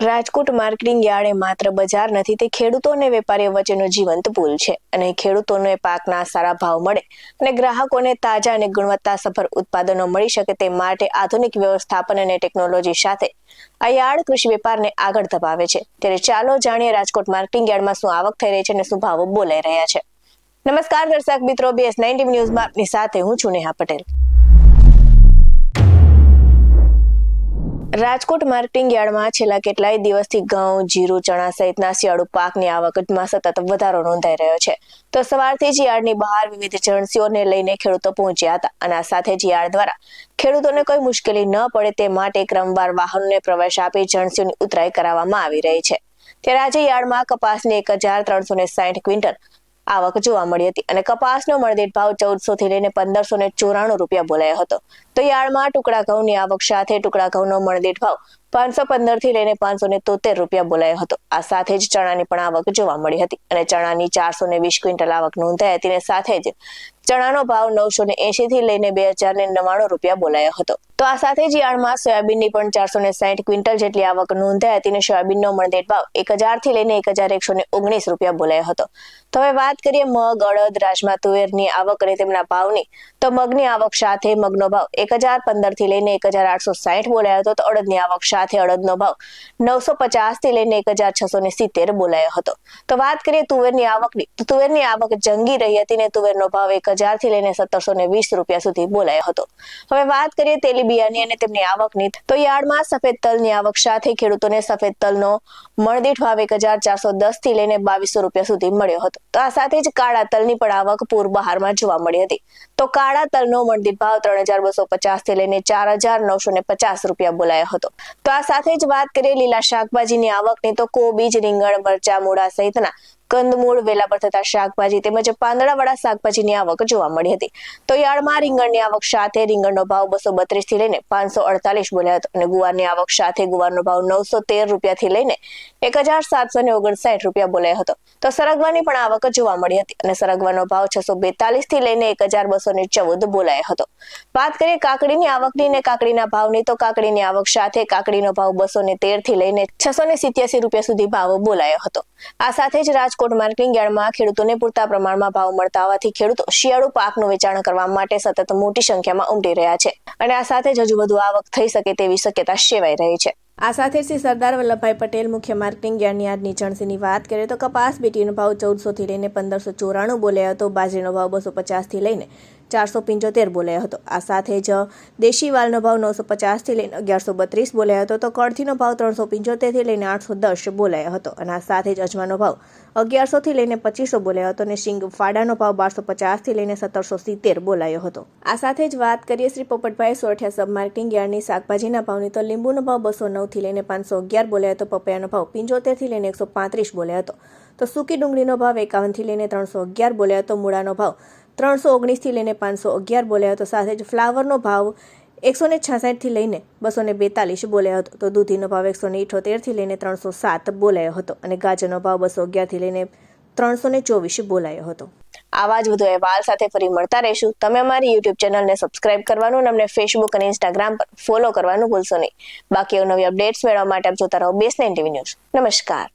Rajkot marketing yard માત્ર બજાર નથી, તે ખેડૂતો અને વેપારીઓ વચ્ચેનો જીવંત પુલ છે અને ખેડૂતોને પાકના સારા ભાવ મળે અને ગ્રાહકોને તાજા અને ગુણવત્તાસભર ઉત્પાદનો મળી શકે તે માટે આધુનિક વ્યવસ્થાપન અને ટેકનોલોજી સાથે આ યાર્ડ કૃષિ વેપારને આગળ ધપાવે છે। ત્યારે ચાલો જાણીએ રાજકોટ માર્કેટિંગ યાર્ડમાં શું આવક થઈ રહી છે અને શું ભાવો બોલાઈ રહ્યા છે। નમસ્કાર દર્શક મિત્રો, BS19 ન્યૂઝમાં આપની સાથે હું છું નેહા પટેલ। રાજકોટ માર્કેટિંગ યાર્ડમાં છેલ્લા કેટલાય દિવસથી ઘઉં, જીરું, ચણા સહિતના શિયાળુ પાકની આવકમાં સતત વધારો નોંધાઈ રહ્યો છે। તો સવારથી જ યાર્ડની બહાર વિવિધ એજન્સીઓને લઈને ખેડૂતો પહોંચ્યા હતા અને આ સાથે જ યાર્ડ દ્વારા ખેડૂતોને કોઈ મુશ્કેલી ન પડે તે માટે ક્રમવાર વાહનોને પ્રવેશ આપી એજન્સીઓની ઉતરાઈ કરાવવામાં આવી રહી છે। ત્યારે આજે યાર્ડમાં કપાસની 1360 ક્વિન્ટલ આવક જોવા મળી હતી અને કપાસનો મણદીઠ ભાવ 1400 થી લઈને 1594 રૂપિયા બોલાયો હતો। તો યાર્ડમાં ટુકડા ઘઉંની આવક સાથે ટુકડા ઘઉંનો મણદીઠ ભાવ 515 થી લઈને 573 રૂપિયા બોલાયો હતો। આ સાથે જ ચણાની પણ આવક જોવા મળી હતી અને ચણાની 420 ક્વિન્ટલ આવક નોંધાઈ હતી અને સાથે જ ચણાનો ભાવ 980 થી લઈને 2099 રૂપિયા બોલાયો હતો। તો આ સાથે જ યાર્ડમાં સોયાબીનની પણ 460 ક્વિન્ટલ જેટલી આવક નોંધાઈ હતી અને સોયાબીનનો મણદીઠ ભાવ 1000 થી લઈને 1119 રૂપિયા બોલાયો હતો। તો હવે વાત કરીએ મગ, અડદ, રાજમા, તુવેરની આવક અને તેમના ભાવની। તો મગની આવક સાથે મગનો ભાવ 1015 થી લઈને 1860 બોલાયો હતો। તો અડદની આવક સાથે અડદનો ભાવ 950 થી લઈને 1670 બોલાયો હતો। તો વાત કરીએ તુવેરની આવકની, તો તુવેરની આવક જંગી રહી હતી અને તુવેરનો ભાવ 1000 થી લઈને 1720 રૂપિયા સુધી બોલાયો હતો। હવે વાત કરીએ તેલીબિયાની અને તેમની આવકની, તો યાર્ડમાં સફેદ તલની આવક સાથે ખેડૂતોને સફેદ તલનો મણદીઠ ભાવ 1410 થી લઈને 2200 રૂપિયા સુધી મળ્યો હતો। તો આ સાથે જ કાળા તલની પણ આવક પૂર બહારમાં જોવા મળી હતી। તો કાળા તલનો મણદીઠ ભાવ 3250 થી લઈને 4950 રૂપિયા બોલાયો હતો। તો આ સાથે જ વાત કરીએ લીલા શાકભાજીની આવકની, તો કોબીજ, રીંગણ, મરચા, મૂળા સહિતના કંદમૂળ, વેલા પર થતા શાકભાજી તેમજ પાંદડાવાળા શાકભાજીની આવક જોવા મળી હતી। તો યાર્ડમાં રીંગણની આવક સાથે રીંગણનો ભાવ 232 થી લઈને 548 બોલાયો હતો અને ગુવારની આવક સાથે ગુવારનો ભાવ 913 રૂપિયાથી લઈને 1759 રૂપિયા બોલાયો હતો। તો સરગવાની પણ આવક જોવા મળી હતી અને સરગવાનો ભાવ 642 થી લઈને 1214 બોલાયો હતો। વાત કરીએ કાકડીની આવકની અને કાકડીના ભાવની, તો કાકડીની આવક સાથે કાકડીનો ભાવ 213 થી લઈને 687 રૂપિયા સુધી ભાવ બોલાયો હતો। આ સાથે જ રાજકોટ માર્કેટિંગ યાર્ડમાં ખેડૂતોને પૂરતા પ્રમાણમાં ભાવ મળતા હોવાથી ખેડૂતો શિયાળુ પાકનું વેચાણ કરવા માટે સતત મોટી સંખ્યામાં ઉમટી રહ્યા છે અને આ સાથે જ હજુ વધુ આવક થઈ શકે તેવી શક્યતા સેવાઈ રહી છે। આ સાથે શ્રી સરદાર વલ્લભભાઈ પટેલ મુખ્ય માર્કેટિંગ યાર્ડની આજની ચણસીની વાત કરીએ તો કપાસ બીટીનો ભાવ 1400 થી લઈને 1594 બોલાયો હતો। બાજરીનો ભાવ 250 થી લઈને 475 બોલાયો હતો। આ સાથે જ દેશી વાલનો ભાવ 950 થી લઈને 1132 બોલાયો હતો। તો કળથીનો ભાવ 375 થી લઈને 810 બોલાયો હતો અને આ સાથે જ અજમાનો ભાવ 1100 થી લઈને 2500 બોલાયો હતો અને શીંગ ફાડાનો ભાવ 1250 થી લઈને 1770 બોલાયો હતો। આ સાથે જ વાત કરીએ શ્રી પોપટભાઈ સોરઠિયા સબ માર્કેટિંગ યાર્ડની શાકભાજીના ભાવની, તો લીંબુનો ભાવ 209 થી લઈને 511 બોલાયો હતો। પપૈયાનો ભાવ 75 થી લઈને 135 બોલાયો હતો। તો સૂકી ડુંગળીનો ભાવ 51 થી લઈને 311 બોલાયો હતો। મૂળાનો ભાવ 319 થી લઈને 511 બોલાયો હતો। સાથે જ ફ્લાવરનો ભાવ 166 થી લઈને 242 બોલાયો હતો। તો દૂધીનો ભાવ 178 થી લઈને 307 બોલાયો હતો અને ગાજરનો ભાવ 211 થી લઈને 324 બોલાયો હતો। આવા જ વધુ અહેવાલ સાથે ફરી મળતા રહીશું। તમે અમારી YouTube ચેનલને સબસ્ક્રાઇબ કરવાનું અને અમને Facebook અને Instagram પર ફોલો કરવાનું ભૂલશો નહીં। બાકી નવી અપડેટ્સ મેળવવા માટે આપ જોતા રહો BS9 ન્યૂઝ। નમસ્કાર।